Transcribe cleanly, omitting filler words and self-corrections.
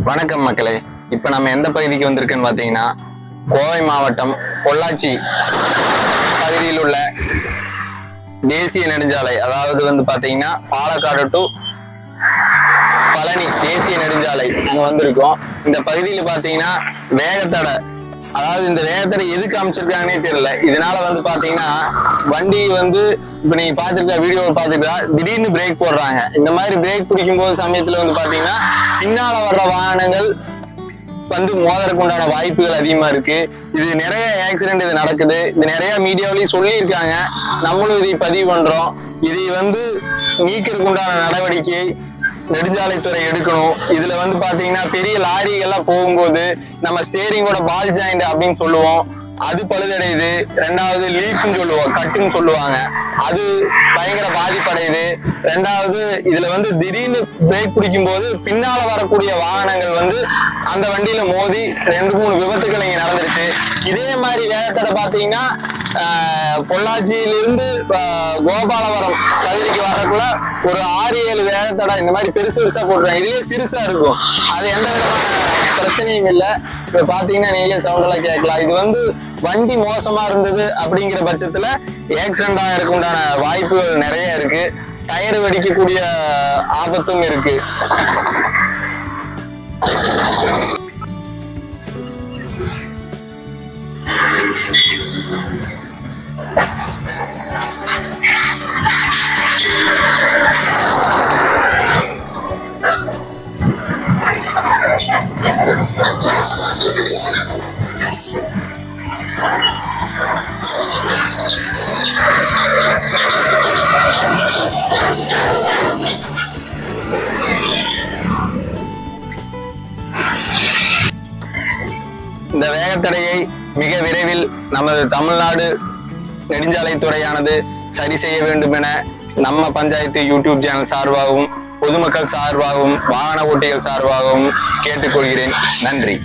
வணக்கம் மக்களே. இப்ப நம்ம எந்த பகுதிக்கு வந்திருக்குன்னு பாத்தீங்கன்னா, கோவை மாவட்டம் பொள்ளாச்சி பகுதியில் உள்ள தேசிய நெடுஞ்சாலை, அதாவது பாத்தீங்கன்னா பாலக்காடு டு பழனி தேசிய நெடுஞ்சாலை அங்க வந்திருக்கோம். இந்த பகுதியில பாத்தீங்கன்னா வேகத்தடை, அதாவது இந்த வேகத்தடை எதுக்கு அமைச்சிருக்காங்கன்னே தெரியல. இதனால பாத்தீங்கன்னா வண்டி இப்ப நீங்க பாத்துருக்க வீடியோ பாத்துட்டா திடீர்னு பிரேக் போடுறாங்க. இந்த மாதிரி பிரேக் பிடிக்கும் போது சமயத்துல பாத்தீங்கன்னா பின்னால வர்ற வாகனங்கள் மோதறதுக்கு உண்டான வாய்ப்புகள் அதிகமா இருக்கு. இது நிறைய ஆக்சிடென்ட் இது நடக்குது. இது நிறைய மீடியாவிலையும் சொல்லியிருக்காங்க. நம்மளும் இதை பதிவு பண்றோம். இதை நீக்கிறதுக்கு உண்டான நடவடிக்கை நெடுஞ்சாலைத்துறை எடுக்கணும். இதுல பாத்தீங்கன்னா பெரிய லாரிகள்லாம் போகும்போது நம்ம ஸ்டேரிங்கோட பால் ஜாயிண்ட் அப்படின்னு சொல்லுவோம், அது பழுதடையுது. ரெண்டாவது லீக்குன்னு சொல்லுவோம், கட்டுன்னு சொல்லுவாங்க, அது பயங்கர பாதிப்படையுது. ரெண்டாவது இதுல திடீர்னு பிரேக் பிடிக்கும் போது பின்னால வரக்கூடிய வாகனங்கள் அந்த வண்டியில மோதி 2-3 விபத்துக்கள் இங்க நடந்துருச்சு. இதே மாதிரி வேகத்தடை பாத்தீங்கன்னா பொள்ளாச்சியிலிருந்து கோபாலபுரம் பகுதிக்கு வரக்குள்ள ஒரு 6-7 வேகத்தடை இந்த மாதிரி பெருசா போட்டுருவாங்க. இதுலயே சிறுசா இருக்கும், அது எந்த விதமான பிரச்சனையும் இல்லை. இப்ப பாத்தீங்கன்னா நீங்களே சவுண்ட் எல்லாம் கேட்கலாம். இது வண்டி மோசமா இருந்தது அப்படிங்கிற பட்சத்துல ஆக்சிடென்ட் ஆகிறதுக்கு உண்டான வாய்ப்புகள் நிறைய இருக்கு. டயர் வெடிக்கக்கூடிய ஆபத்தும் இருக்கு. இந்த வேகத்தடையை மிக விரைவில் நமது தமிழ்நாடு நெடுஞ்சாலைத்துறையானது சரி செய்ய வேண்டும் என நம்ம பஞ்சாயத்து யூடியூப் சேனல் சார்பாகவும் பொதுமக்கள் சார்பாகவும் வாகன ஓட்டிகள் சார்பாகவும் கேட்டுக்கொள்கிறேன். நன்றி.